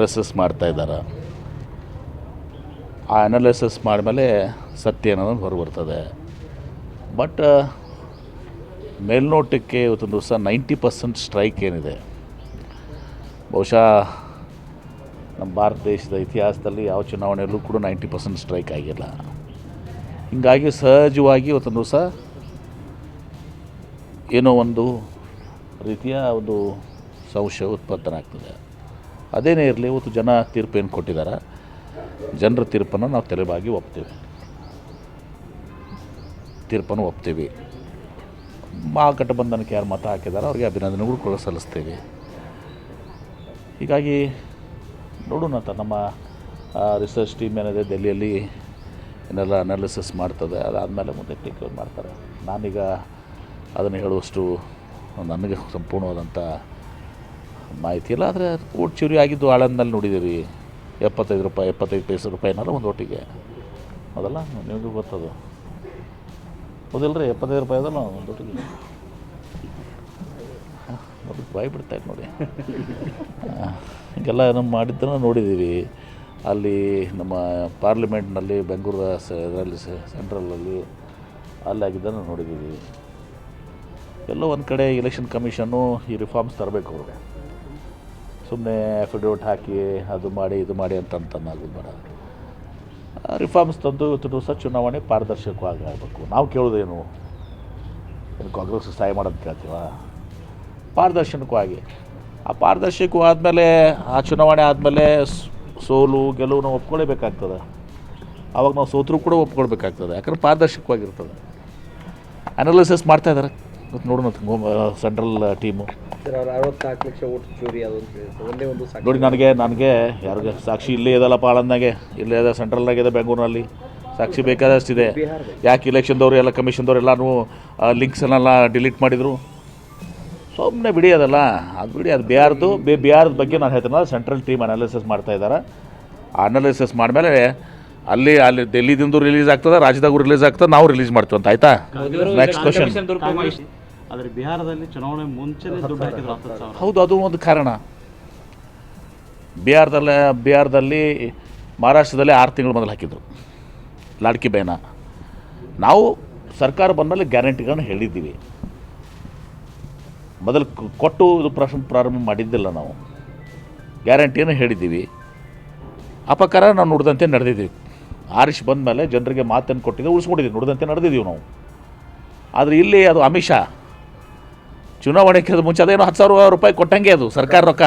Analysis ಮಾಡ್ತಾಯಿದ್ದಾರೆ. ಆ analysis ಮಾಡಿದ್ಮೇಲೆ ಸತ್ಯ ಅನ್ನೋದು ಹೊರಬರ್ತದೆ. ಬಟ್ ಮೇಲ್ನೋಟಕ್ಕೆ ಇವತ್ತೊಂದು ದಿವಸ 90% ಸ್ಟ್ರೈಕ್ ಏನಿದೆ, ಬಹುಶಃ ನಮ್ಮ ಭಾರತ ದೇಶದ ಇತಿಹಾಸದಲ್ಲಿ ಯಾವ ಚುನಾವಣೆಯಲ್ಲೂ ಕೂಡ 90% ಸ್ಟ್ರೈಕ್ ಆಗಿಲ್ಲ. ಹೀಗಾಗಿ ಸಹಜವಾಗಿ ಇವತ್ತೊಂದು ದಿವಸ ಏನೋ ಒಂದು ರೀತಿಯ ಒಂದು ಸಂಶಯ ಉತ್ಪತ್ತನಾಗ್ತದೆ. ಅದೇನೇ ಇರಲಿ, ಇವತ್ತು ಜನ ತೀರ್ಪು ಏನು ಕೊಟ್ಟಿದ್ದಾರೆ, ಜನರ ತೀರ್ಪನ್ನು ನಾವು ತಲೆಬಾಗಿ ಒಪ್ತೀವಿ. ಮಹಾಗಠಬಂಧನಕ್ಕೆ ಯಾರು ಮತ ಹಾಕಿದ್ದಾರೆ ಅವ್ರಿಗೆ ಅಭಿನಂದನೆಗಳು ಕೂಡ ಸಲ್ಲಿಸ್ತೀವಿ. ಹೀಗಾಗಿ ನೋಡೋಣ ಅಂತ ನಮ್ಮ ರಿಸರ್ಚ್ ಟೀಮ್ ಏನಿದೆ ದೆಹಲಿಯಲ್ಲಿ ಏನೆಲ್ಲ ಅನಾಲಿಸಿಸ್ ಮಾಡ್ತದೆ, ಅದಾದಮೇಲೆ ಮುಂದೆ ಟೇಕ್ ಓವರ್ ಮಾಡ್ತಾರೆ. ನಾನೀಗ ಅದನ್ನು ಹೇಳುವಷ್ಟು ನನಗೆ ಸಂಪೂರ್ಣವಾದಂಥ ಮಾಹಿತಿ ಇಲ್ಲ. ಆದರೆ ಓಟ್ ಚೋರಿ ಆಗಿದ್ದು ಆಳಂದಲ್ಲಿ ನೋಡಿದ್ದೀರಿ, 75 ಪೈಸೆನಲ್ಲ ಒಂದು ಓಟಿಗೆ. ಅದಲ್ಲ ನಿಮಗೂ ಗೊತ್ತದು, ಹೌದಿಲ್ಲ ರೀ? 75 ರೂಪಾಯಿ ಅದಲ್ಲ ಒಂದು ಓಟಿಗೆ. ನೋಡಿ ಬಾಯಿ ಬಿಡ್ತಾಯಿತ್ತು ನೋಡಿ. ಹೀಗೆಲ್ಲ ನಮ್ಮ ಮಾಡಿದ್ದನ್ನು ನೋಡಿದ್ದೀವಿ. ಅಲ್ಲಿ ನಮ್ಮ ಪಾರ್ಲಿಮೆಂಟ್ನಲ್ಲಿ ಬೆಂಗಳೂರು ಇದರಲ್ಲಿ ಸೆಂಟ್ರಲಲ್ಲಿ ಆಗಿದ್ದನ್ನು ನೋಡಿದ್ದೀವಿ. ಎಲ್ಲೋ ಒಂದು ಕಡೆ ಎಲೆಕ್ಷನ್ ಕಮಿಷನ್ನು ಈ ರಿಫಾರ್ಮ್ಸ್ ತರಬೇಕು. ಅವ್ರಿಗೆ ಸುಮ್ಮನೆ ಅಫಿಡವಿಟ್ ಹಾಕಿ ಅದು ಮಾಡಿ ಇದು ಮಾಡಿ ಅಂತನ್ನಾಗೋದು ಬೇಡ. ರಿಫಾರ್ಮ್ಸ್ ತಂದು ಇವತ್ತು ದಿವಸ ಚುನಾವಣೆ ಪಾರದರ್ಶಕವಾಗಿ ಆಗಬೇಕು. ನಾವು ಕೇಳೋದೇನು, ಕಾಂಗ್ರೆಸ್ ಸಹಾಯ ಮಾಡೋದು ಕೇಳ್ತೀವ? ಪಾರದರ್ಶಕವಾಗಿ, ಆ ಪಾರದರ್ಶಕವಾದಮೇಲೆ ಆ ಚುನಾವಣೆ ಆದಮೇಲೆ ಸೋಲು ಗೆಲುವು ನಾವು ಒಪ್ಕೊಳ್ಳೇಬೇಕಾಗ್ತದೆ. ಆವಾಗ ನಾವು ಸೋತರೂ ಕೂಡ ಒಪ್ಕೊಳ್ಬೇಕಾಗ್ತದೆ, ಯಾಕಂದ್ರೆ ಪಾರದರ್ಶಕವಾಗಿರ್ತದೆ. ಅನಾಲಿಸಿಸ್ ಮಾಡ್ತಾಯಿದ್ದಾರೆ, ಮತ್ತು ನೋಡೋಣ ಸೆಂಟ್ರಲ್ ಟೀಮು. 64 ಲಕ್ಷ ಓಟ್ ಚೋರಿ ಒಂದೇ ಒಂದು ನೋಡಿ. ನನಗೆ ಯಾರಿಗೆ ಸಾಕ್ಷಿ ಇಲ್ಲೇ ಇದಲ್ಲಪ್ಪ, ಆಳಂದಾಗೆ ಇಲ್ಲೇ ಇದೆ, ಸೆಂಟ್ರಲ್ನಾಗಿದೆ, ಬೆಂಗಳೂರಿನಲ್ಲಿ ಸಾಕ್ಷಿ ಬೇಕಾದಷ್ಟಿದೆ. ಯಾಕೆ ಇಲೆಕ್ಷನ್ದವರು ಎಲ್ಲ ಕಮಿಷನ್ದವ್ರು ಎಲ್ಲನೂ ಲಿಂಕ್ಸನ್ನೆಲ್ಲ ಡಿಲೀಟ್ ಮಾಡಿದರು? ಸುಮ್ಮನೆ ಬಿಡಿ, ಅದಲ್ಲ ಅದು ಬಿಡಿ. ಅದು ಬಿಹಾರದ ಬಗ್ಗೆ ನಾನು ಹೇಳ್ತೀನಿ, ಸೆಂಟ್ರಲ್ ಟೀಮ್ ಅನಾಲಿಸಿಸ್ ಮಾಡ್ತಾಯಿದ್ದಾರೆ. ಆ ಅನಾಲಿಸಿಸ್ ಮಾಡಿದ್ಮೇಲೆ ಅಲ್ಲಿ ಡೆಲ್ಲಿದಿಂದ ರಿಲೀಸ್ ಆಗ್ತದೆ, ರಾಜ್ಯದಾಗೂ ರಿಲೀಸ್ ಆಗ್ತದೆ, ನಾವು ರಿಲೀಸ್ ಮಾಡ್ತೀವಿ ಅಂತ. ಆಯಿತಾ? Next question. ಆದರೆ ಬಿಹಾರದಲ್ಲಿ ಚುನಾವಣೆ ಮುಂಚೆನೇ ದುಡ್ಡು ಹಾಕಿದ್ರು 10,000. ಹೌದು, ಅದು ಒಂದು ಕಾರಣ. ಬಿಹಾರದಲ್ಲಿ ಮಹಾರಾಷ್ಟ್ರದಲ್ಲಿ 6 ತಿಂಗಳು ಮೊದಲು ಹಾಕಿದ್ರು ಲಾಡ್ಕಿ ಬಹನ. ನಾವು ಸರ್ಕಾರ ಬಂದಮೇಲೆ ಗ್ಯಾರಂಟಿಗಳನ್ನು ಹೇಳಿದ್ದೀವಿ. ಮೊದಲು ಕೊಟ್ಟು ಇದು ಪ್ರಾರಂಭ ಮಾಡಿದ್ದಿಲ್ಲ. ನಾವು ಗ್ಯಾರಂಟಿಯನ್ನು ಹೇಳಿದ್ದೀವಿ. ಆ ಪ್ರಕಾರ ನಾವು ನುಡಿದಂತೆ ನಡೆದಿದ್ದೀವಿ. ಆರಿಶ್ ಬಂದ ಮೇಲೆ ಜನರಿಗೆ ಮಾತನ್ನು ಕೊಟ್ಟಿದ್ದು ಉಳಿಸ್ಕೊಂಡಿದ್ದೀವಿ, ನುಡಿದಂತೆ ನಡೆದಿದ್ದೀವಿ ನಾವು. ಆದರೆ ಇಲ್ಲಿ ಅದು ಅಮಿತ್ ಶಾ ಚುನಾವಣೆಗೆ ಮುಂಚೆ ಅದೇನೋ 10,000 ರೂಪಾಯಿ ಕೊಟ್ಟಂಗೆ ಅದು ಸರ್ಕಾರ ರೊಕ್ಕ.